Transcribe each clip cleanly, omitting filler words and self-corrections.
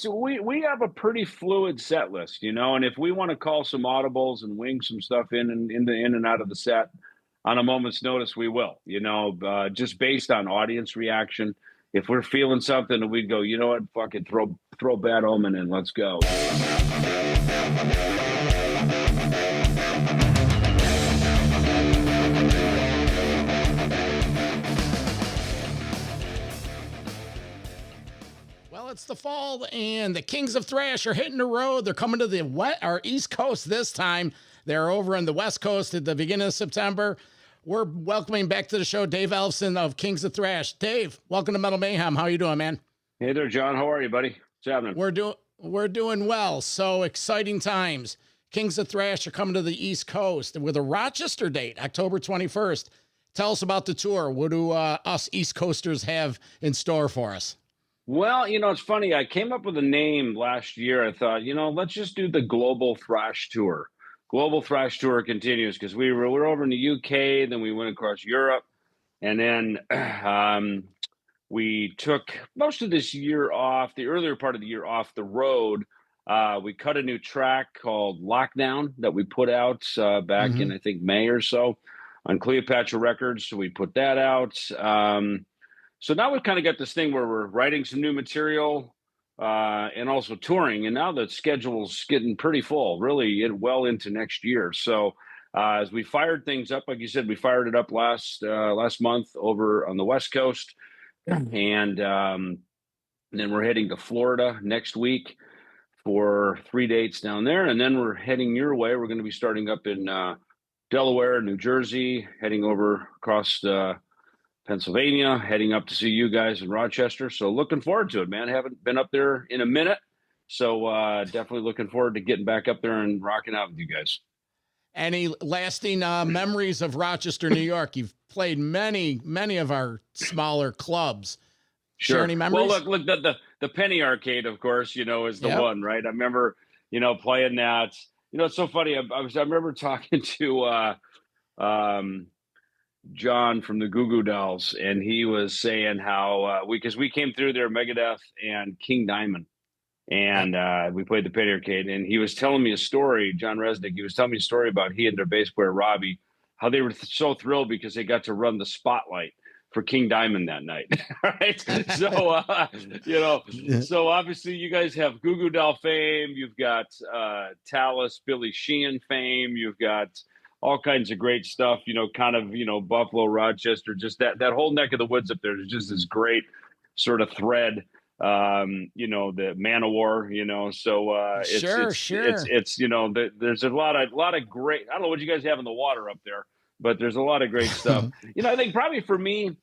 So we have a pretty fluid set list, and if we want to call some audibles and wing some stuff in and out of the set on a moment's notice, we will. Just based on audience reaction. If we're feeling something, and we go, you know what, fuck it, throw Bad Omen in, let's go. It's the fall, and the Kings of Thrash are hitting the road. They're coming to the East Coast this time. They're over on the West Coast at the beginning of September. We're welcoming back to the show Dave Ellefson of Kings of Thrash. Dave, welcome to Metal Mayhem. How are you doing, man? Hey there, John. How are you, buddy? What's happening? We're doing well. So exciting times. Kings of Thrash are coming to the East Coast with a Rochester date, October 21st. Tell us about the tour. What do us East Coasters have in store for us? Well, it's funny. I came up with a name last year. I thought, let's just do the Global Thrash Tour. Global Thrash Tour continues because we're over in the UK, then we went across Europe, and then we took most of this year off, the earlier part of the year off the road. We cut a new track called Lockdown that we put out back in, I think, May or so on Cleopatra Records. So we put that out. So now we've kind of got this thing where we're writing some new material and also touring. And now the schedule's getting pretty full, really well into next year. So as we fired things up, like you said, we fired it up last month over on the West Coast. And then we're heading to Florida next week for 3 dates down there. And then we're heading your way. We're going to be starting up in Delaware, New Jersey, heading over across Pennsylvania, heading up to see you guys in Rochester. So looking forward to it, man. Haven't been up there in a minute. So definitely looking forward to getting back up there and rocking out with you guys. Any lasting memories of Rochester, New York? You've played many of our smaller clubs. Sure. Share any memories? Well, look, the Penny Arcade, of course, is the one, right? I remember, playing that. It's so funny. I remember talking to John from the Goo Goo Dolls, and he was saying how because we came through there, Megadeth and King Diamond, and we played the Penny Arcade, and he was telling me a story. John Resnick, he was telling me a story about he and their bass player Robbie, how they were so thrilled because they got to run the spotlight for King Diamond that night. Right? So so obviously you guys have Goo Goo Doll fame, you've got Talus, Billy Sheehan fame, you've got all kinds of great stuff, kind of, Buffalo, Rochester, just that whole neck of the woods up there is just this great sort of thread, the Man of War, so it's there's a lot of great, I don't know what you guys have in the water up there, but there's a lot of great stuff. I think probably for me,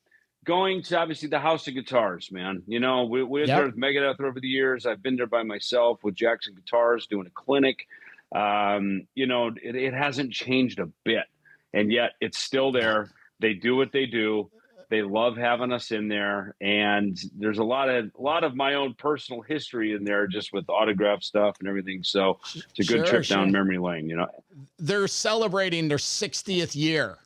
going to obviously the House of Guitars, man, we were there with Megadeth over the years. I've been there by myself with Jackson Guitars doing a clinic. It hasn't changed a bit, and yet it's still there. They do what they do. They love having us in there, and there's a lot of my own personal history in there, just with autograph stuff and everything. So it's a good trip down memory lane. They're celebrating their 60th year.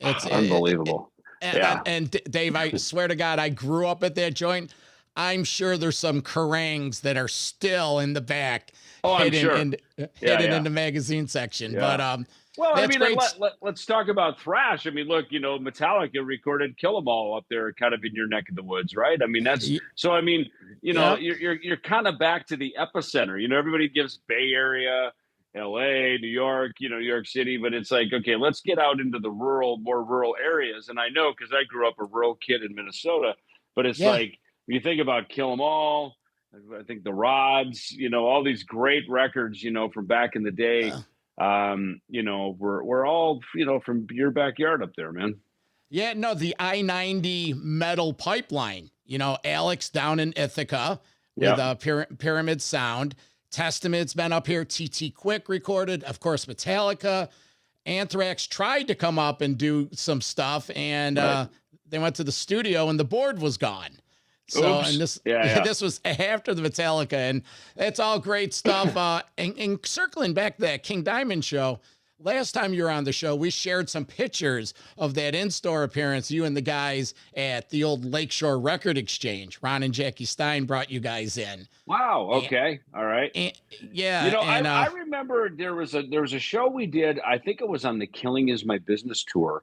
It's unbelievable. And Dave, I swear to God, I grew up at that joint. I'm sure there's some Kerangs that are still in the back. Hidden in the magazine section. Yeah. But well, I mean, let's talk about thrash. I mean, look, Metallica recorded Kill 'Em All up there, kind of in your neck of the woods, right? I mean, that's so. I mean, you're kind of back to the epicenter. Everybody gives Bay Area, L.A., New York, New York City, but it's like, okay, let's get out into the more rural areas. And I know because I grew up a rural kid in Minnesota, but it's like when you think about Kill 'Em All. I think the Rods, all these great records, from back in the day, we're all, from your backyard up there, man. Yeah, no, the I-90 metal pipeline, Alex down in Ithaca with Pyramid Sound. Testament's been up here. TT Quick recorded, of course, Metallica. Anthrax tried to come up and do some stuff, and they went to the studio and the board was gone. So, and this was after the Metallica, and it's all great stuff. And circling back to that King Diamond show, last time you were on the show, we shared some pictures of that in-store appearance, you and the guys at the old Lakeshore Record Exchange. Ron and Jackie Stein brought you guys in. Wow. Okay. All right. Yeah. I remember there was a show we did. I think it was on the Killing Is My Business tour,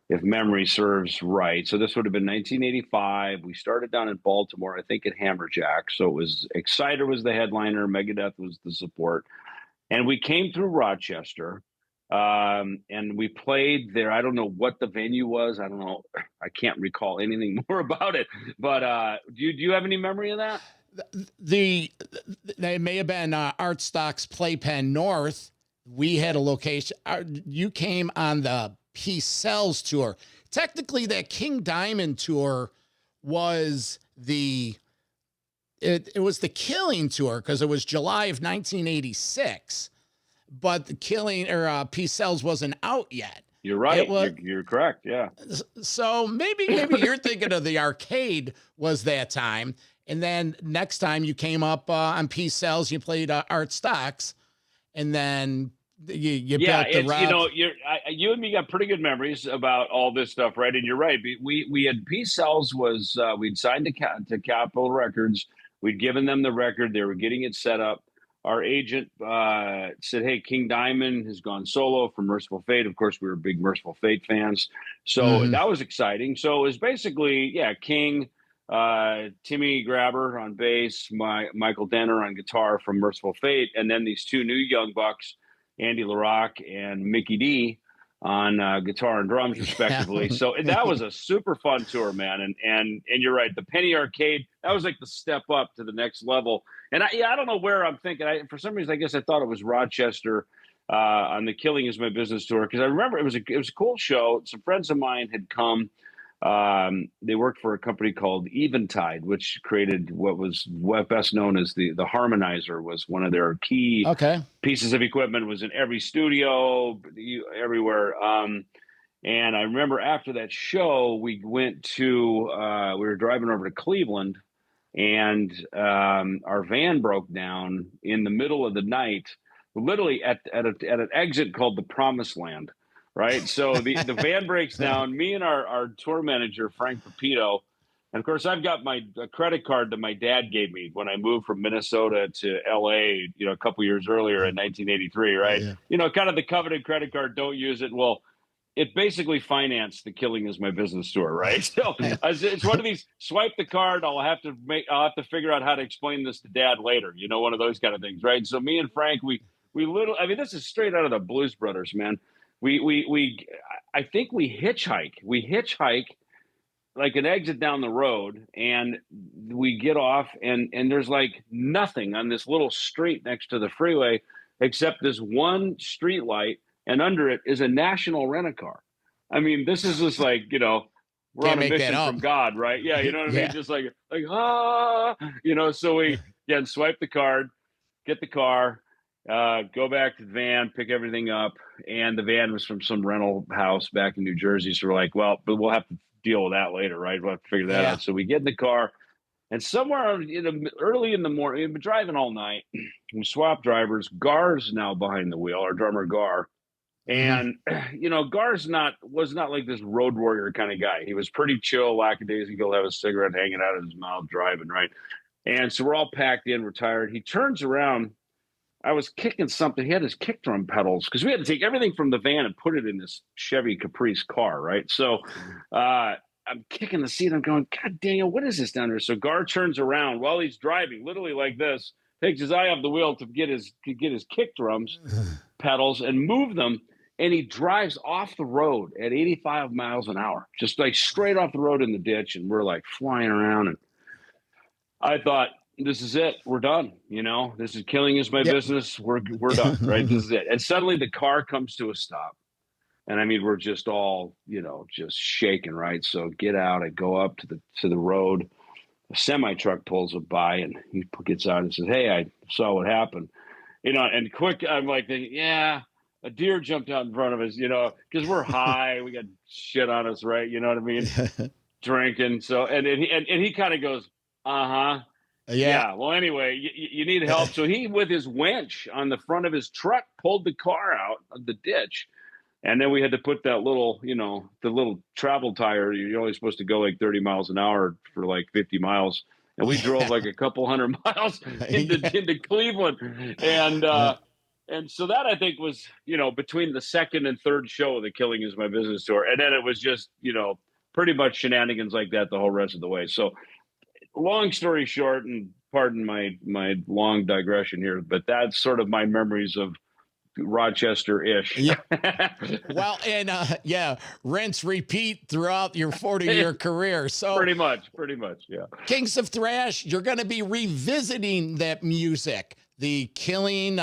if memory serves right. So this would have been 1985. We started down in Baltimore, I think at Hammerjack. So it was Exciter was the headliner, Megadeth was the support, and we came through Rochester, and we played there. I don't know what the venue was. I don't know. I can't recall anything more about it. But do you have any memory of that? They may have been Art Stock's Playpen North. We had a location. You came on the Peace Sells tour. Technically, that King Diamond tour was it was the Killing tour because it was July of 1986, but the Killing or Peace Sells wasn't out yet. You're right. You're correct. Yeah. So maybe you're thinking of the Arcade was that time. And then next time you came up on Peace Sells, you played Art Stocks, and then you built the route. You and me got pretty good memories about all this stuff, right? And you're right. We had Peace Sells was we'd signed to Capitol Records. We'd given them the record. They were getting it set up. Our agent said, "Hey, King Diamond has gone solo for Merciful Fate." Of course, we were big Merciful Fate fans, so that was exciting. So it was basically, King. Timmy Grabber on bass, Michael Denner on guitar from Merciful Fate, and then these two new young bucks, Andy LaRocque and Mickey D, on guitar and drums, respectively. So that was a super fun tour, man. And you're right, the Penny Arcade, that was like the step up to the next level. And I don't know where I'm thinking. For some reason, I guess I thought it was Rochester on the Killing Is My Business tour, because I remember it was a cool show. Some friends of mine had come. They worked for a company called Eventide, which created what was best known as the harmonizer. Was one of their key pieces of equipment. Was in every studio, everywhere. And I remember after that show, we went to we were driving over to Cleveland, and our van broke down in the middle of the night, literally at an exit called the Promised Land. Right. So the van breaks down. Me and our tour manager, Frank Pepito. And of course, I've got a credit card that my dad gave me when I moved from Minnesota to LA, a couple years earlier in 1983. Right. Yeah. Kind of the coveted credit card. Don't use it. Well, it basically financed the Killing Is My Business tour. Right. So it's one of these, swipe the card. I'll have to figure out how to explain this to Dad later. One of those kind of things. Right. So me and Frank, this is straight out of the Blues Brothers, man. I think we hitchhike. We hitchhike like an exit down the road, and we get off, and there's like nothing on this little street next to the freeway except this one street light, and under it is a National Rent-A-Car. I mean, this is just like, we're on a mission from God, right? Yeah, you know what I mean? Just like so we swipe the card, get the car, go back to the van, pick everything up. And the van was from some rental house back in New Jersey. So we're like, well, but we'll have to deal with that later, right? We'll have to figure that out. So we get in the car, and somewhere early in the morning, we've been driving all night. We swap drivers. Gar's now behind the wheel, our drummer Gar. And, Gar's was not like this road warrior kind of guy. He was pretty chill, lackadaisical, have a cigarette hanging out of his mouth, driving, right? And so we're all packed in, we're tired. He turns around. I was kicking something. He had his kick drum pedals, because we had to take everything from the van and put it in this Chevy Caprice car, right? So I'm kicking the seat. I'm going, God dang it, what is this down there? So Gar turns around while he's driving, literally like this, takes his eye off the wheel to get his kick drums pedals and move them, and he drives off the road at 85 miles an hour, just like straight off the road in the ditch, and we're like flying around. And I thought, this is it. We're done. This is Killing Is My Business. We're done. Right. This is it. And suddenly the car comes to a stop. And I mean, we're just all, just shaking. Right. So get out. I go up to the road. A semi truck pulls up by, and he gets out and says, "Hey, I saw what happened." And quick, I'm like, a deer jumped out in front of us, because we're high. We got shit on us. Right. You know what I mean? Drinking. So, and he kind of goes, uh-huh. Yeah. Well, anyway, you need help. So he, with his winch on the front of his truck, pulled the car out of the ditch. And then we had to put that little, the little travel tire. You're only supposed to go like 30 miles an hour for like 50 miles. And we drove like a couple hundred miles into Cleveland. And so that, I think, was, between the second and third show of the Killing Is My Business tour. And then it was just, pretty much shenanigans like that the whole rest of the way. So long story short, and pardon my long digression here, but that's sort of my memories of Rochester-ish. Yeah. Well, and rinse, repeat throughout your 40-year career. So pretty much, yeah. Kings of Thrash, you're going to be revisiting that music. The Killing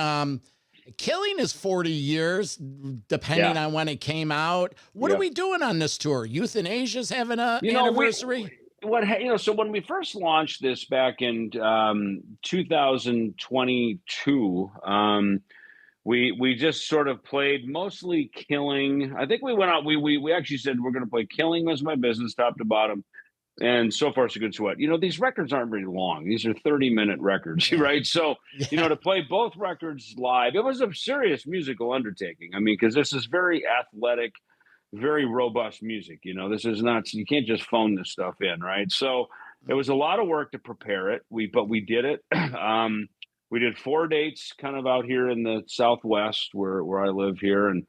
is 40 years, depending on when it came out. What are we doing on this tour? Euthanasia's having an anniversary? So when we first launched this back in 2022, we just sort of played mostly Killing. I think we went out. We actually said we're going to play Killing Was My Business, top to bottom, and So Far So Good So What. These records aren't very long. These are 30-minute records, right? So to play both records live, it was a serious musical undertaking. I mean, because this is very athletic, very robust music. This is not, you can't just phone this stuff in, right? So it was a lot of work to prepare it. But we did it. We did 4 dates kind of out here in the Southwest where I live here and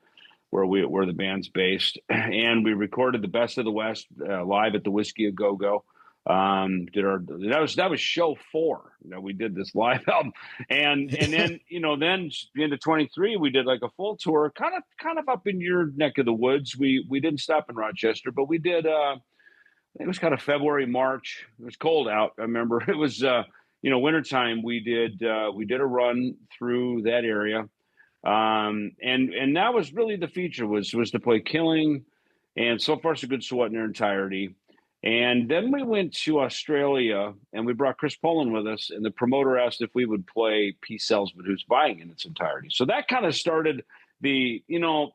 where the band's based. And we recorded the Best of the West live at the Whiskey A Go Go. That was show 4. We did this live album, and then then the end of 23 we did like a full tour, kind of up in your neck of the woods. We didn't stop in Rochester, but we did. It was kind of February, March. It was cold out. I remember it was wintertime. We did a run through that area, and that was really the feature was to play Killing and So Far So Good So What in their entirety. And then we went to Australia and we brought Chris Poland with us, and the promoter asked if we would play Peace Sells But Who's Buying in its entirety. So that kind of started the,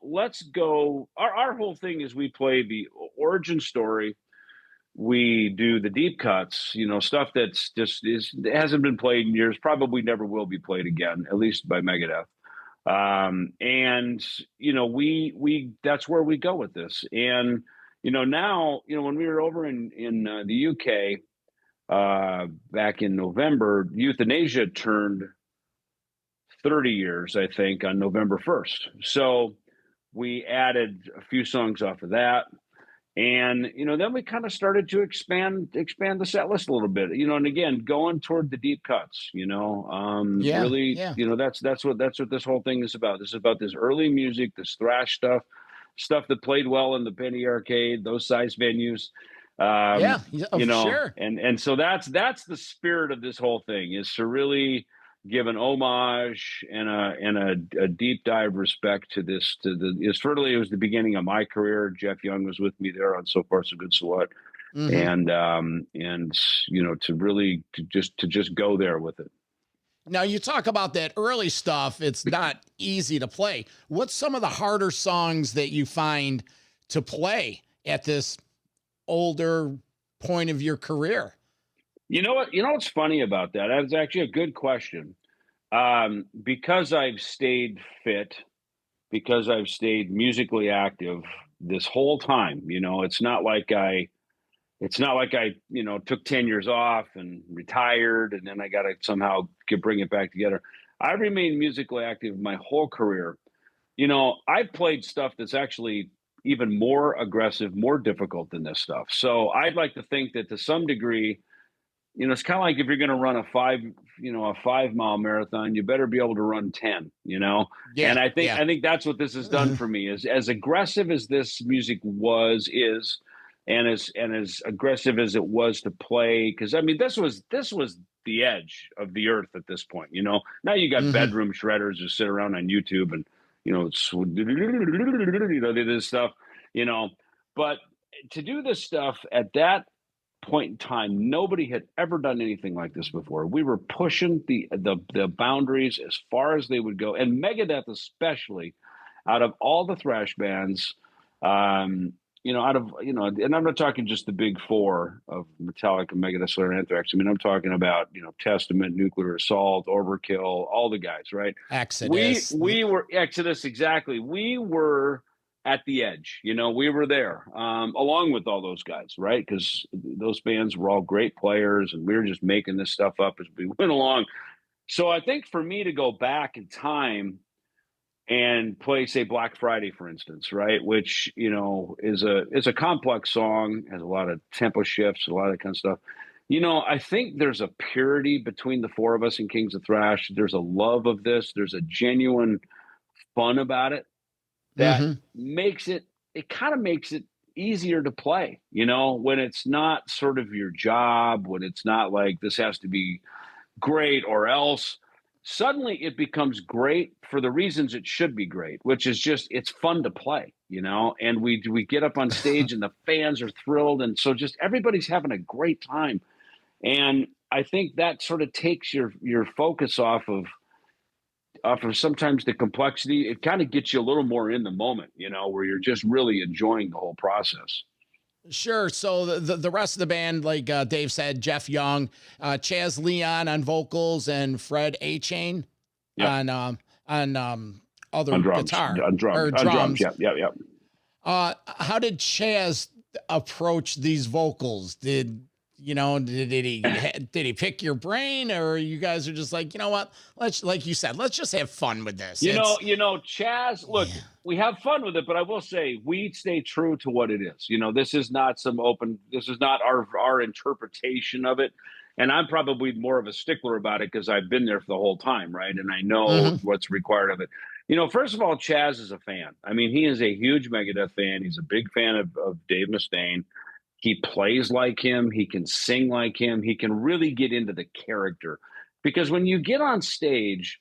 let's go. Our whole thing is we play the origin story. We do the deep cuts, stuff that's hasn't been played in years, probably never will be played again, at least by Megadeth. And we that's where we go with this. And now, when we were over in the UK back in November, Euthanasia turned 30 years, I think, on November 1st. So we added a few songs off of that. And, then we kind of started to expand the set list a little bit, and again, going toward the deep cuts, really, that's what this whole thing is about. This is about this early music, this thrash stuff that played well in the Penny Arcade, those size venues. Sure. And so that's the spirit of this whole thing, is to really give an homage and a deep dive respect to this. It was the beginning of my career. Jeff Young was with me there on So Far So Good So What, and to really just go there with it. Now, you talk about that early stuff. It's not easy to play. What's some of the harder songs that you find to play at this older point of your career? You know what's funny about that? That's actually a good question. Because I've stayed fit, because I've stayed musically active this whole time, it's not like I took 10 years off and retired and then I got to somehow bring it back together. I've remained musically active my whole career. I've played stuff that's actually even more aggressive, more difficult than this stuff. So I'd like to think that to some degree, it's kind of like if you're going to run a 5-mile marathon, you better be able to run 10, Yeah, and I think that's what this has done for me, is as aggressive as this music is, and as aggressive as it was to play. Cause I mean, this was the edge of the earth at this point, now you got bedroom shredders who sit around on YouTube and, they do this stuff, but to do this stuff at that point in time, nobody had ever done anything like this before. We were pushing the boundaries as far as they would go, and Megadeth especially, out of all the thrash bands, out of, and I'm not talking just the big four of Metallica, Megadeth, Slayer, Anthrax. I mean, I'm talking about, Testament, Nuclear Assault, Overkill, all the guys, right? Exodus. We were Exodus, exactly. We were at the edge, we were there, along with all those guys, right? Because those bands were all great players, and we were just making this stuff up as we went along. So I think for me to go back in time and play, say, Black Friday, for instance, right? Which, is a complex song, has a lot of tempo shifts, a lot of that kind of stuff. I think there's a purity between the four of us in Kings of Thrash. There's a love of this. There's a genuine fun about it that it kind of makes it easier to play, when it's not sort of your job, when it's not like this has to be great or else. Suddenly it becomes great for the reasons it should be great, which is just it's fun to play, and we get up on stage and the fans are thrilled, and so just everybody's having a great time. And I think that sort of takes your focus off of sometimes the complexity. It kind of gets you a little more in the moment, where you're just really enjoying the whole process. Sure. So the rest of the band, like Dave said, Jeff Young, Chaz Leon on vocals, and Fred A. Chain on other on drums, guitar on drums, or on drums. Yeah. How did Chaz approach these vocals? Did he pick your brain, or you guys are just like, what? Like you said, let's just have fun with this. Chaz, look, we have fun with it, but I will say we stay true to what it is. This is not this is not our interpretation of it. And I'm probably more of a stickler about it because I've been there for the whole time, right? And I know what's required of it. First of all, Chaz is a fan. I mean, he is a huge Megadeth fan. He's a big fan of Dave Mustaine. He plays like him. He can sing like him. He can really get into the character. Because when you get on stage,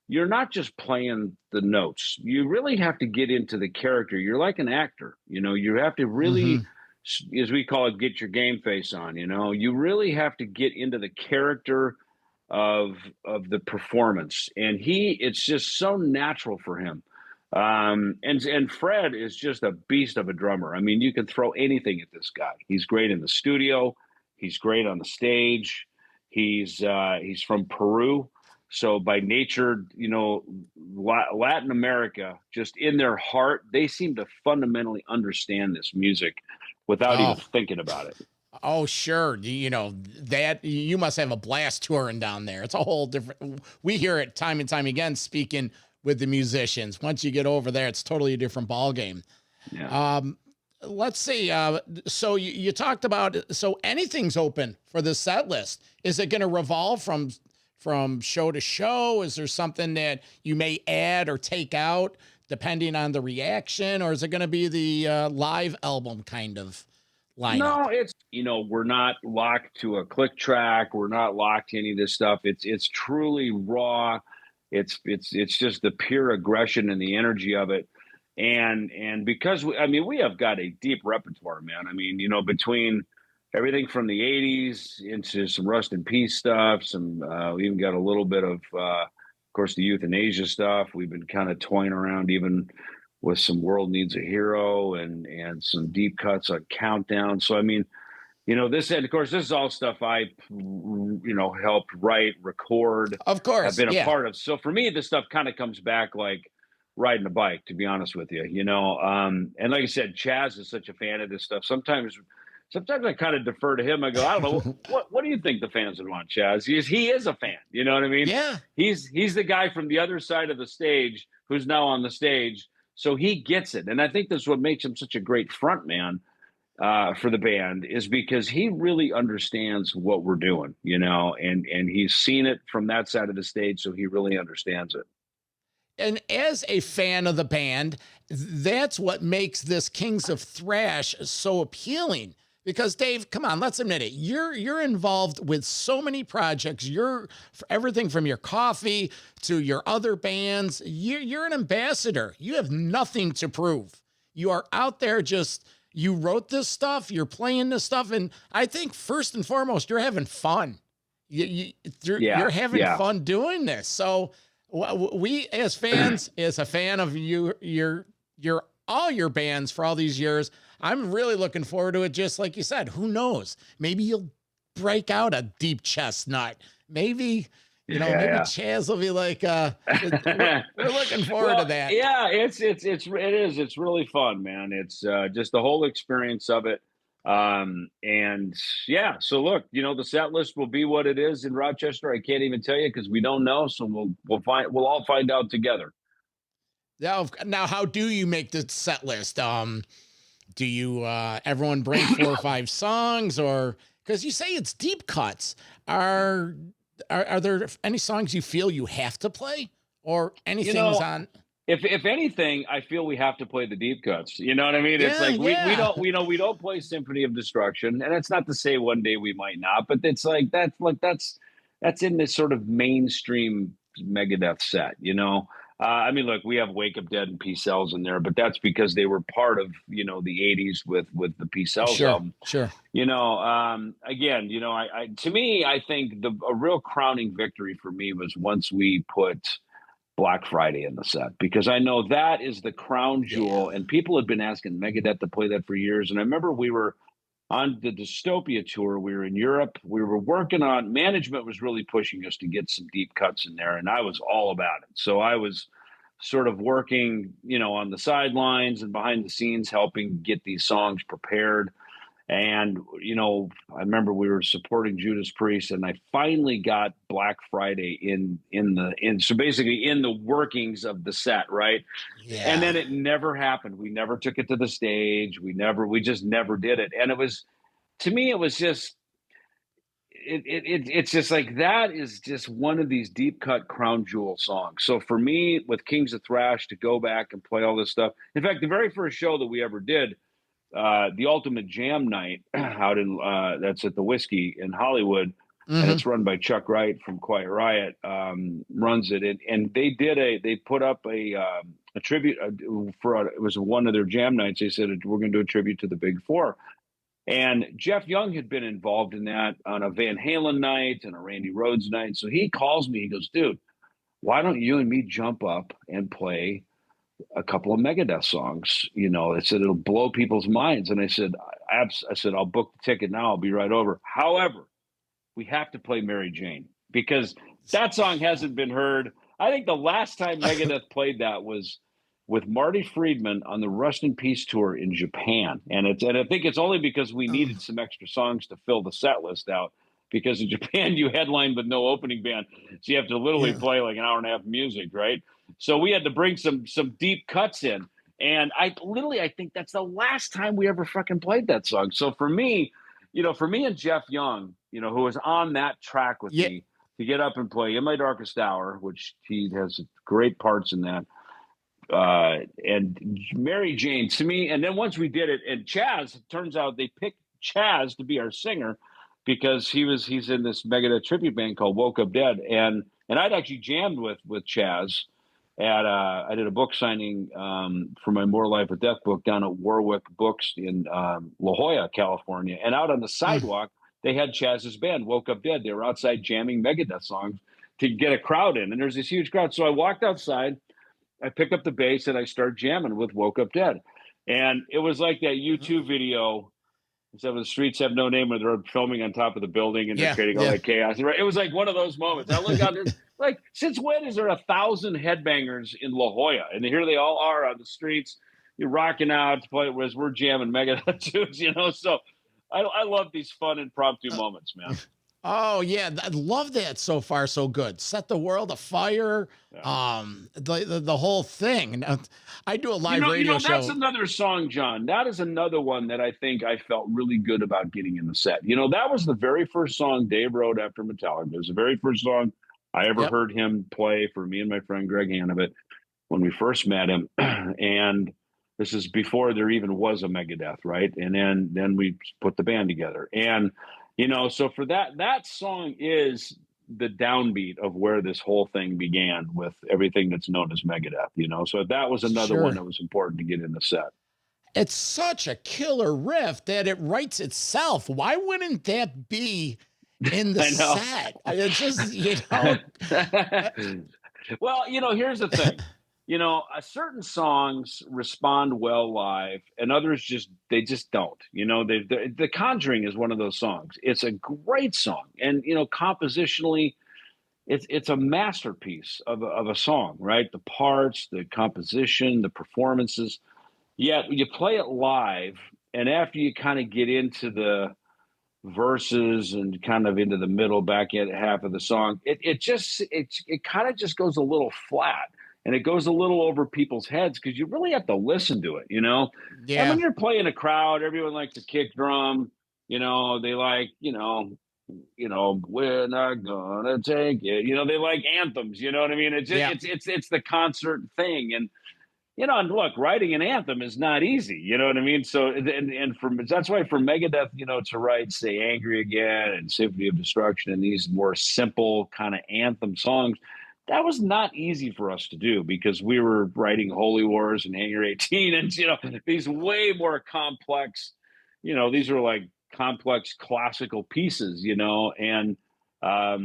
you're not just playing the notes. You really have to get into the character. You're like an actor. You have to really, as we call it, get your game face on. You really have to get into the character of the performance. And it's just so natural for him. And Fred is just a beast of a drummer. I mean, you can throw anything at this guy. He's great in the studio. He's great on the stage. He's from Peru. So by nature, Latin America, just in their heart, they seem to fundamentally understand this music without even thinking about it. Oh, sure. That you must have a blast touring down there. It's a whole different, we hear it time and time again, speaking with the musicians. Once you get over there, it's totally a different ball game. Yeah. Let's see. So you talked about, so anything's open for the set list. Is it going to revolve from show to show? Is there something that you may add or take out depending on the reaction? Or is it going to be the live album kind of lineup? No, it's, we're not locked to a click track. We're not locked to any of this stuff. It's truly raw. It's just the pure aggression and the energy of it. And because we have got a deep repertoire, man. I mean, between everything from the 80s into some Rust in Peace stuff, we even got a little bit of course, the Euthanasia stuff. We've been kind of toying around even with some World Needs a Hero and some deep cuts on Countdown. So, I mean, this, and of course, this is all stuff I, helped write, record. Of course. I've been a part of. So for me, this stuff kind of comes back like riding a bike, to be honest with you, and like I said, Chaz is such a fan of this stuff. Sometimes I kind of defer to him. I go, I don't know, what do you think the fans would want, Chaz? He is a fan, you know what I mean? Yeah. He's the guy from the other side of the stage who's now on the stage. So he gets it. And I think that's what makes him such a great front man for the band, is because he really understands what we're doing, and he's seen it from that side of the stage. So he really understands it. And as a fan of the band, that's what makes this Kings of Thrash so appealing. Because Dave, come on, let's admit it. You're involved with so many projects. You're everything from your coffee to your other bands. You're an ambassador. You have nothing to prove. You are out there you wrote this stuff. You're playing this stuff. And I think first and foremost, you're having fun. You're having fun doing this. So we as fans, as a fan of all your bands for all these years, I'm really looking forward to it. Just like you said, who knows? Maybe you'll break out a deep chestnut. Maybe, maybe Chaz will be like, we're looking forward to that. Yeah, it's really fun, man. It's just the whole experience of it. And yeah, so look, the set list will be what it is in Rochester. I can't even tell you because we don't know. So we'll all find out together. Now, how do you make the set list? Do you everyone bring 4 or 5 songs, or because you say it's deep cuts? Are there any songs you feel you have to play, or anything's on? If anything, I feel we have to play the deep cuts. You know what I mean? Yeah, it's like yeah. we don't play Symphony of Destruction, and it's not to say one day we might not, but it's like that's in this sort of mainstream Megadeth set. I mean, look, we have Wake Up Dead and Peace Cells in there, but that's because they were part of the '80s with the Peace Cells album. Sure. Again, to me, I think a real crowning victory for me was once we put Black Friday in the set, because I know that is the crown jewel, and people had been asking Megadeth to play that for years. And I remember we were on the Dystopia tour. We were in Europe. We were working on, management was really pushing us to get some deep cuts in there, and I was all about it. So I was sort of working, on the sidelines and behind the scenes, helping get these songs prepared. And, I remember we were supporting Judas Priest, and I finally got Black Friday so basically in the workings of the set. Right. Yeah. And then it never happened. We never took it to the stage. We just never did it. And to me, it was just, it's just like, that is just one of these deep cut crown jewel songs. So for me, with Kings of Thrash, to go back and play all this stuff. In fact, the very first show that we ever did, the Ultimate Jam Night out in that's at the Whiskey in Hollywood, and it's run by Chuck Wright from Quiet Riot, runs it, and they put up a tribute it was one of their jam nights. They said, we're going to do a tribute to the Big Four, and Jeff Young had been involved in that on a Van Halen night and a Randy Rhoads night. So he calls me, he goes, dude, why don't you and me jump up and play a couple of Megadeth songs? It said it'll blow people's minds. And I said, I'll book the ticket now. I'll be right over. However, we have to play Mary Jane, because that song hasn't been heard. I think the last time Megadeth played that was with Marty Friedman on the Rust in Peace tour in Japan. And I think it's only because we needed some extra songs to fill the set list out, because in Japan you headline with no opening band. So you have to literally play like an hour and a half of music, right? So we had to bring some deep cuts in. And I think that's the last time we ever fucking played that song. So for me and Jeff Young, who was on that track with me, to get up and play In My Darkest Hour, which he has great parts in that, and Mary Jane, to me. And then once we did it, and Chaz, it turns out they picked Chaz to be our singer, because he's in this Megadeth tribute band called Woke Up Dead, and I'd actually jammed with Chaz at I did a book signing for my More Life with Death book down at Warwick Books in La Jolla, California, and out on the sidewalk they had Chaz's band Woke Up Dead. They were outside jamming Megadeth songs to get a crowd in, and there's this huge crowd. So I walked outside, I picked up the bass, and I started jamming with Woke Up Dead, and it was like that YouTube video. Instead of The Streets Have No Name, where they're filming on top of the building and they're creating all that chaos. It was like one of those moments. I look out there, like, since when is there 1,000 headbangers in La Jolla? And here they all are on the streets, you're rocking out to play, whereas we're jamming Megadeth tunes, So I love these fun impromptu moments, man. Oh yeah, I love that. So far, so good. Set the world afire. Yeah. The whole thing. I do a live radio show. That's another song, John. That is another one that I think I felt really good about getting in the set. That was the very first song Dave wrote after Metallica. It was the very first song I ever heard him play for me and my friend Greg Hanavit when we first met him. And this is before there even was a Megadeth, right? And then we put the band together. And so for that song is the downbeat of where this whole thing began with everything that's known as Megadeth, so that was another one that was important to get in the set. It's such a killer riff that it writes itself. Why wouldn't that be in the set? It's just, Well, here's the thing. certain songs respond well live, and others they just don't. The Conjuring is one of those songs. It's a great song, and compositionally, it's a masterpiece of a song, right? The parts, the composition, the performances. Yet you play it live, and after you kind of get into the verses and kind of into the middle back end half of the song, it kind of just goes a little flat, and it goes a little over people's heads because you really have to listen to it, And Yeah. when you're playing a crowd, everyone likes a kick drum, they like, we're not gonna take it. They like anthems, you know what I mean? Yeah. It's the concert thing. And and look, writing an anthem is not easy. You know what I mean? So, that's why for Megadeth, to write "Say Angry Again" and "Symphony of Destruction" and these more simple kind of anthem songs, that was not easy for us to do because we were writing "Holy Wars" and "Hangar 18" and these way more complex. These are like complex classical pieces. And I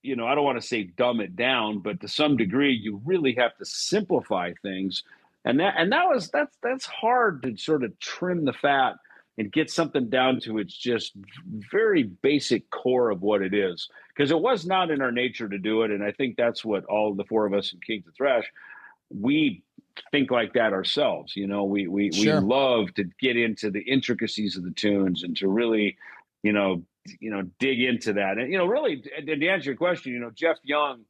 don't want to say dumb it down, but to some degree, you really have to simplify things, that's hard to sort of trim the fat and get something down to its just very basic core of what it is, because it was not in our nature to do it. And I think that's what all the four of us in Kings of Thrash, we think like that ourselves. We Sure. love to get into the intricacies of the tunes and to really dig into that. And really, to answer your question, Jeff Young,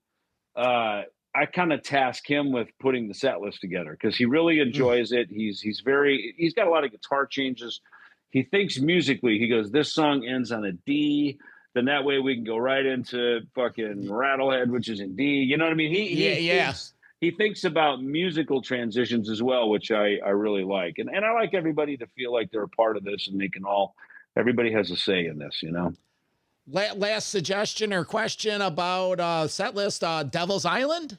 I kind of task him with putting the set list together because he really enjoys it. He's got a lot of guitar changes. He thinks musically. He goes, this song ends on a D. Then that way we can go right into fucking Rattlehead, which is in D. You know what I mean? He thinks about musical transitions as well, which I really like. And I like everybody to feel like they're a part of this and everybody has a say in this, Last suggestion or question about set list, Devil's Island.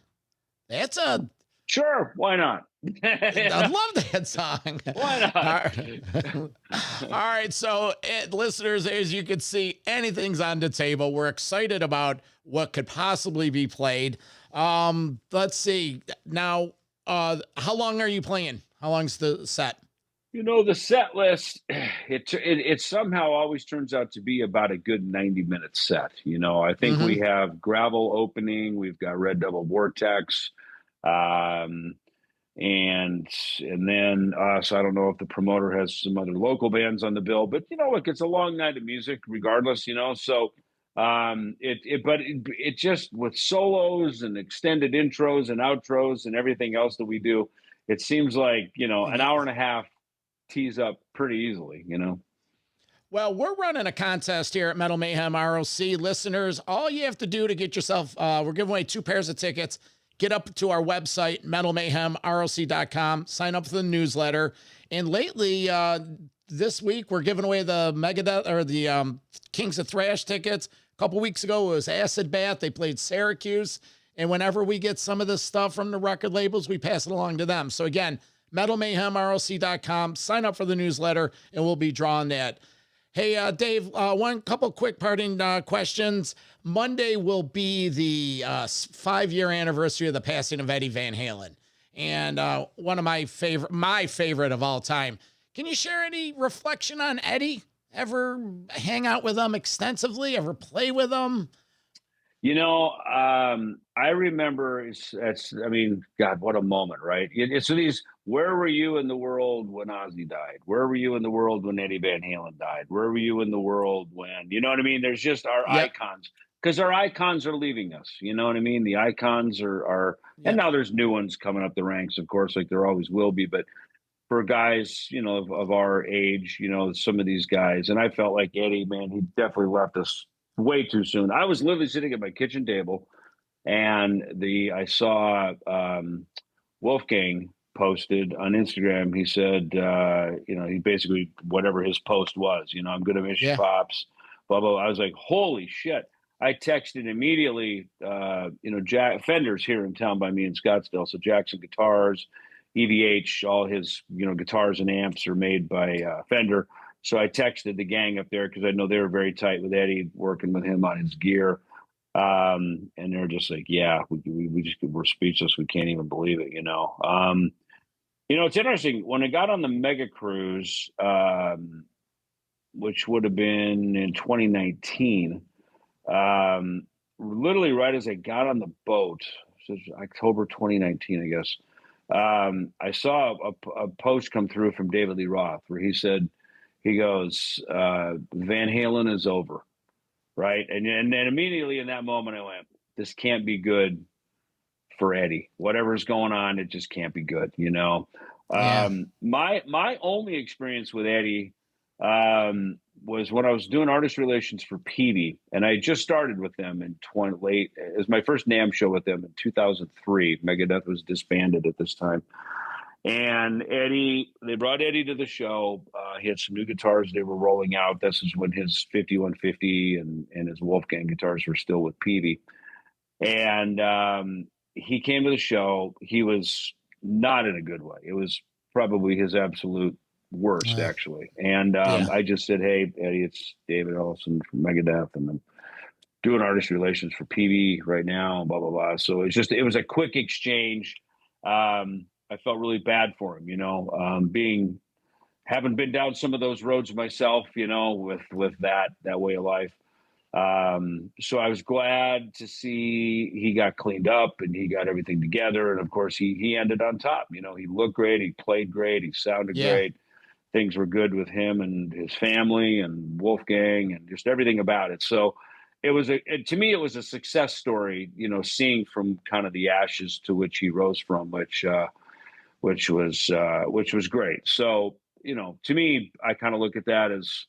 That's a Sure, why not? I love that song. Why not? All right. So, listeners, as you can see, anything's on the table. We're excited about what could possibly be played. Let's see. Now, how long are you playing? How long's the set? The set list, it somehow always turns out to be about a good 90-minute set. I think we have Gravel opening. We've got Red Devil Vortex. And then so I don't know if the promoter has some other local bands on the bill, but look, it's a long night of music regardless, so it just with solos and extended intros and outros and everything else that we do, it seems like an hour and a half tees up pretty easily. Well, we're running a contest here at Metal Mayhem ROC. Listeners, all you have to do to get yourself, we're giving away 2 pairs of tickets. Get up to our website, metalmayhemroc.com, sign up for the newsletter. And lately, this week, we're giving away the Megadeth or the Kings of Thrash tickets. A couple weeks ago, it was Acid Bath. They played Syracuse. And whenever we get some of this stuff from the record labels, we pass it along to them. So again, metalmayhemroc.com, sign up for the newsletter, and we'll be drawing that. Hey, Dave, one couple quick parting questions. Monday will be the 5-year anniversary of the passing of Eddie Van Halen. And one of my favorite of all time. Can you share any reflection on Eddie? Ever hang out with him extensively? Ever play with him? I remember God, what a moment, right? So where were you in the world when Ozzy died? Where were you in the world when Eddie Van Halen died? Where were you in the world when, you know what I mean? There's just our icons, because our icons are leaving us. You know what I mean? The icons are and now there's new ones coming up the ranks, of course, like there always will be. But for guys, of our age, some of these guys, and I felt like Eddie, man, he definitely left us way too soon. I was literally sitting at my kitchen table, and I saw Wolfgang posted on Instagram. He said, he basically, whatever his post was, I'm gonna miss you, Pops, blah blah. I was like, holy shit! I texted immediately. Jack Fender's here in town by me in Scottsdale, so Jackson Guitars, EVH, all his guitars and amps are made by Fender. So I texted the gang up there because I know they were very tight with Eddie, working with him on his gear. And they're just like, yeah, we're speechless. We can't even believe it, it's interesting. When I got on the Mega Cruise, which would have been in 2019, literally right as I got on the boat, so it's October 2019, I guess, I saw a post come through from David Lee Roth where he goes, Van Halen is over, right? And then immediately in that moment, I went, this can't be good for Eddie. Whatever's going on, it just can't be good, Yeah. My only experience with Eddie was when I was doing artist relations for Peavey, and I just started with them in it was my first NAMM show with them in 2003. Megadeth was disbanded at this time. And they brought Eddie to the show. He had some new guitars they were rolling out. This is when his 5150 and his Wolfgang guitars were still with Peavey. And he came to the show. He was not in a good way. It was probably his absolute worst, actually. And Yeah. I just said, hey, Eddie, it's David Ellefson from Megadeth, and I'm doing artist relations for Peavey right now, blah, blah, blah. So it was a quick exchange. I felt really bad for him, having been down some of those roads myself, with that way of life. So I was glad to see he got cleaned up and he got everything together. And of course he ended on top. He looked great. He played great. He sounded great. Things were good with him and his family and Wolfgang and just everything about it. So to me, it was a success story, seeing from kind of the ashes to which he rose from, which was great. So, to me, I kind of look at that as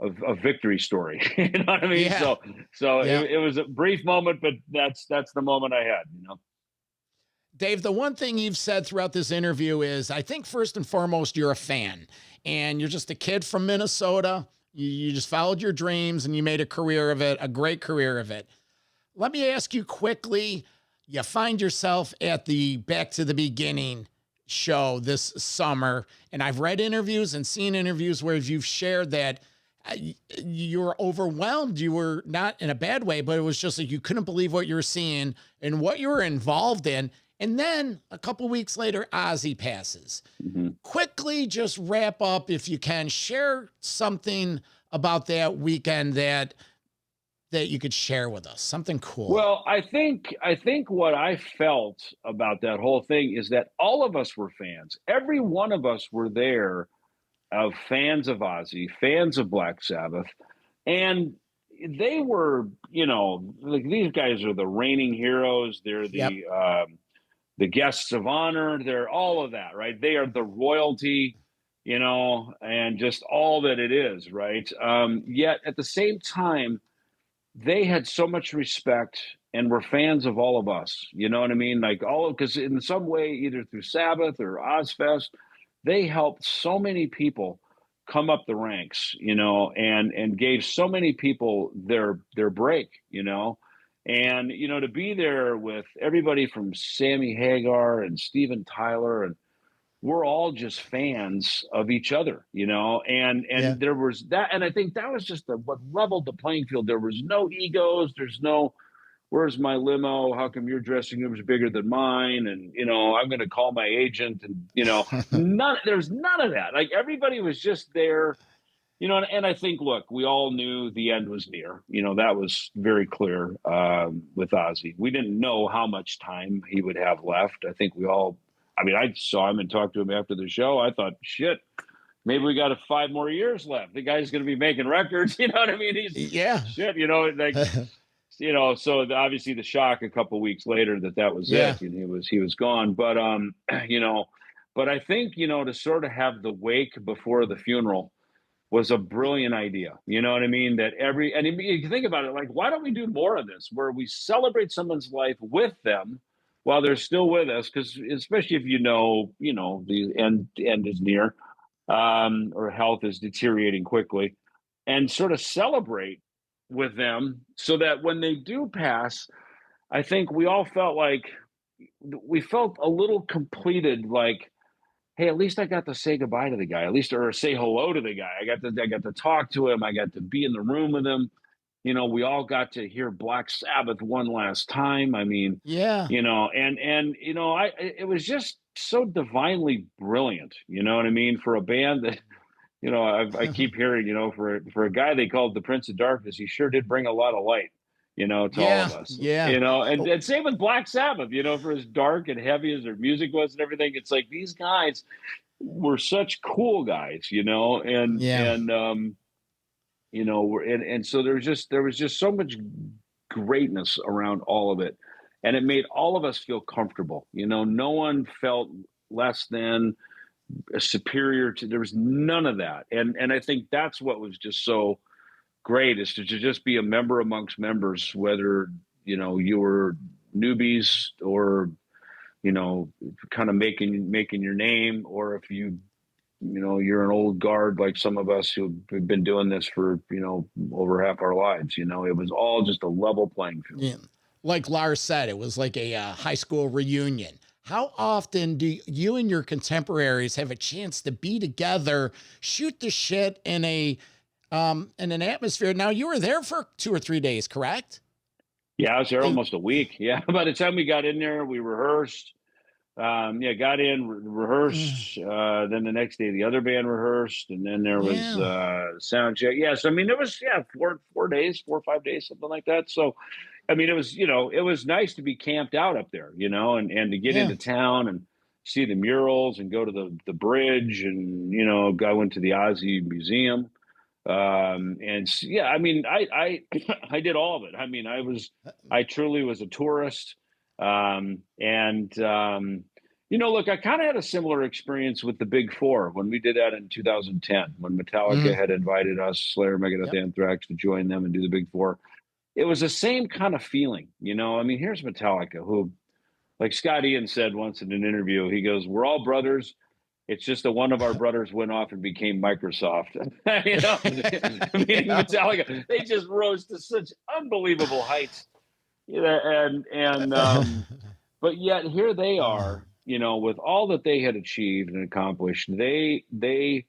a victory story. You know what I mean? Yeah. It was a brief moment, but that's the moment I had, Dave, the one thing you've said throughout this interview is, I think first and foremost, you're a fan and you're just a kid from Minnesota. You just followed your dreams and you made a career of it, a great career of it. Let me ask you quickly, you find yourself at the Back to the Beginning show this summer, and I've read interviews and seen interviews where you've shared that you were overwhelmed. You were not in a bad way, but it was just like you couldn't believe what you were seeing and what you were involved in. And then a couple weeks later, Ozzy passes. Mm-hmm. Quickly, just wrap up, if you can, share something about that weekend that you could share with us, something cool. Well, I think what I felt about that whole thing is that all of us were fans. Every one of us were there, of fans of Ozzy, fans of Black Sabbath, and they were, like, these guys are the reigning heroes. They're the guests of honor. They're all of that, right? They are the royalty, and just all that it is, right? Yet at the same time, they had so much respect and were fans of all of us. You know what I mean? Like because in some way, either through Sabbath or Ozfest, they helped so many people come up the ranks, and gave so many people their break, and to be there with everybody from Sammy Hagar and Steven Tyler, and we're all just fans of each other, and there was that. And I think that was just what leveled the playing field. There was no egos. There's no, where's my limo? How come your dressing room is bigger than mine? And, I'm going to call my agent, and, there's none of that. Like, everybody was just there, and I think, look, we all knew the end was near, that was very clear, with Ozzy. We didn't know how much time he would have left. I think I saw him and talked to him after the show. I thought, shit, maybe we got 5 more years left. The guy's going to be making records. You know what I mean? Shit, so obviously the shock a couple of weeks later that was it, and he was gone. But, but I think, to sort of have the wake before the funeral was a brilliant idea. You know what I mean? And you think about it, like, why don't we do more of this where we celebrate someone's life with them while they're still with us? Because especially if the end is near, or health is deteriorating quickly, and sort of celebrate with them so that when they do pass, I think we all felt like we felt a little completed, like, hey, at least I got to say goodbye to the guy, or say hello to the guy. I got to talk to him. I got to be in the room with him. we all got to hear Black Sabbath one last time. I mean, Yeah. it was just so divinely brilliant. You know what I mean? For a band that, I keep hearing, for a guy they called the Prince of Darkness, he sure did bring a lot of light, to all Yeah. of us. Yeah. And same with Black Sabbath, for as dark and heavy as their music was and everything. It's like these guys were such cool guys, Yeah. and so there was just so much greatness around all of it, and it made all of us feel comfortable. No one felt less than, superior to. There was none of that, and I think that's what was just so great, is to just be a member amongst members, whether you were newbies or kind of making your name, or if you're an old guard like some of us who've been doing this for over half our lives. It was all just a level playing field. Yeah. Like Lars said, it was like a high school reunion. How often do you and your contemporaries have a chance to be together, shoot the shit in an atmosphere? Now, you were there for 2 or 3 days, correct? Yeah, I was there almost a week. Yeah, by the time we got in there, we rehearsed. Got in, rehearsed. Then the next day, the other band rehearsed, and then there was Yeah. sound check. Yeah, so I mean, it was 4 days, 4 or 5 days, something like that. So, I mean, it was nice to be camped out up there, and to get Yeah. into town and see the murals and go to the bridge, and I went to the Ozzy Museum. And yeah, I mean, I I did all of it. I mean, I truly was a tourist. And look, I kind of had a similar experience with the Big Four when we did that in 2010, when Metallica had invited us, Slayer, Megadeth, Yep. Anthrax, to join them and do the Big Four. It was the same kind of feeling, I mean, here's Metallica, who, like Scott Ian said once in an interview, he goes, "We're all brothers. It's just that one of our brothers went off and became Microsoft." Meaning Yeah. Metallica, they just rose to such unbelievable heights. But yet here they are, with all that they had achieved and accomplished. They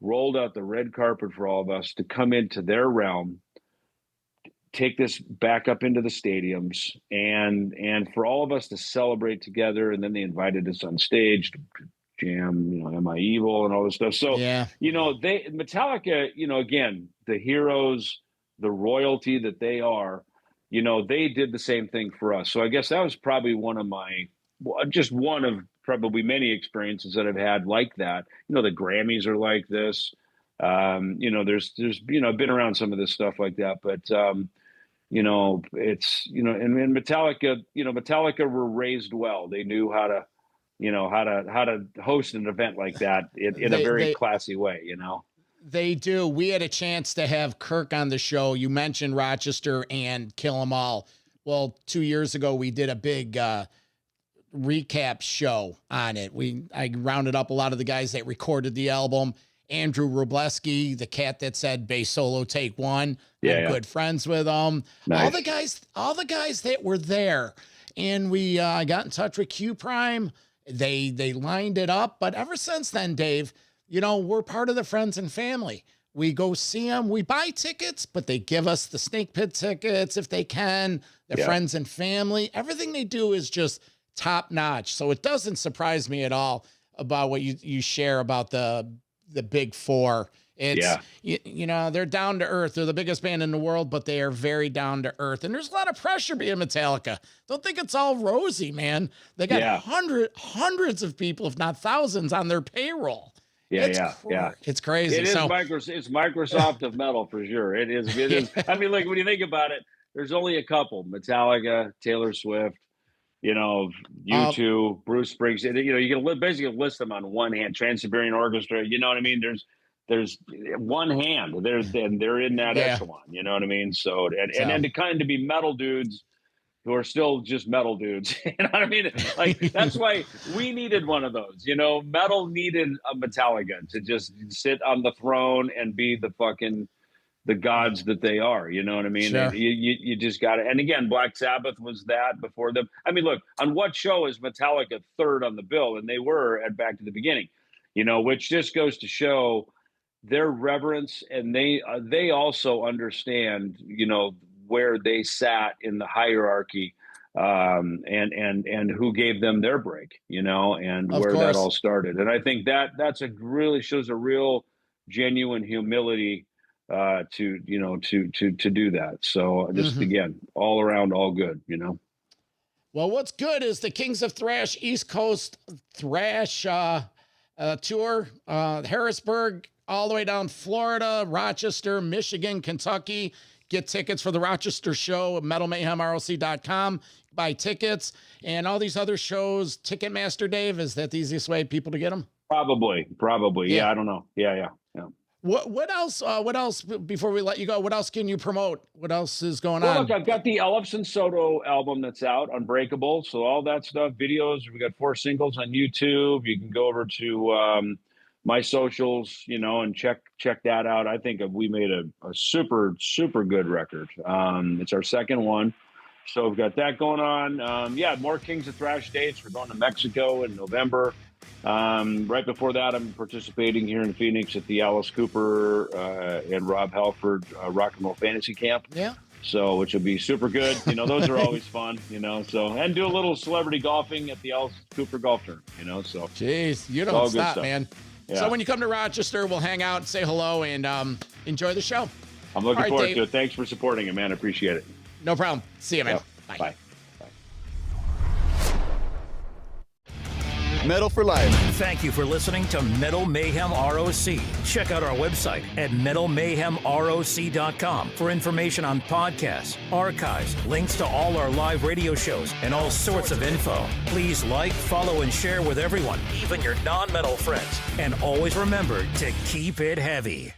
rolled out the red carpet for all of us to come into their realm, take this back up into the stadiums, and for all of us to celebrate together. And then they invited us on stage to jam, Am I Evil and all this stuff. So, Yeah. they Metallica, again, the heroes, the royalty that they are, they did the same thing for us. So I guess that was probably just one of probably many experiences that I've had like that. The Grammys are like this. There's I've been around some of this stuff like that, but it's and Metallica were raised well. They knew how to host an event like that in a very classy way. They do. We had a chance to have Kirk on the show. You mentioned Rochester and Kill 'Em All. Well, 2 years ago, we did a big recap show on it. I rounded up a lot of the guys that recorded the album. Andrew Robleski, the cat that said bass solo take one. I'm good friends with him. Nice. All the guys that were there. And we got in touch with Q Prime. They lined it up. But ever since then, Dave, we're part of the friends and family. We go see them. We buy tickets, but they give us the Snake Pit tickets if they can. They're friends and family. Everything they do is just top notch. So it doesn't surprise me at all about what you share about the Big Four. It's, they're down to earth. They're the biggest band in the world, but they are very down to earth. And there's a lot of pressure being Metallica. Don't think it's all rosy, man. They got hundreds of people, if not thousands, on their payroll. It's crazy. It's Microsoft of metal for sure. It is. I mean, like when you think about it, there's only a couple: Metallica, Taylor Swift, U2, Bruce Springsteen. You can basically list them on one hand. Trans-Siberian Orchestra. You know what I mean? There's one hand. They're in that echelon. You know what I mean? So and then to be metal dudes who are still just metal dudes. You know what I mean? Like that's why we needed one of those. Metal needed a Metallica to just sit on the throne and be the gods that they are. You know what I mean? Sure. You just got it. And again, Black Sabbath was that before them. I mean, look, on what show is Metallica third on the bill? And they were at Back to the Beginning, which just goes to show, their reverence, and they also understand, where they sat in the hierarchy, and who gave them their break, and Of where that course. all started. And I think that's really shows a real genuine humility, to do that. So just again, all around, all good. Well, what's good is the Kings of Thrash East Coast Thrash tour, Harrisburg, all the way down Florida, Rochester, Michigan, Kentucky. Get tickets for the Rochester show at metalmayhemroc.com. Buy tickets, and all these other shows. Ticketmaster, Dave, is that the easiest way people to get them? Probably. Yeah, I don't know. Yeah. What else? What else before we let you go? What else can you promote? What else is going Well, on? look, I've got the Ellefson Soto album that's out, Unbreakable. So all that stuff, videos. We got 4 singles on YouTube. You can go over to my socials, and check that out. I think we made a super good record. It's our second one. So we've got that going on. More Kings of Thrash dates. We're going to Mexico in November. Right before that, I'm participating here in Phoenix at the Alice Cooper and Rob Halford Rock and Roll Fantasy Camp. Yeah. So, which will be super good. Those are always fun, so, and do a little celebrity golfing at the Alice Cooper golf tournament, so. Jeez, you don't stop, man. Yeah. So when you come to Rochester, we'll hang out, say hello, and enjoy the show. I'm looking forward to it. Thanks for supporting it, man. I appreciate it. No problem. See you, man. Yeah. Bye. Metal for Life. Thank you for listening to Metal Mayhem ROC. Check out our website at metalmayhemroc.com for information on podcasts, archives, links to all our live radio shows, and all sorts of info. Please like, follow, and share with everyone, even your non-metal friends. And always remember to keep it heavy.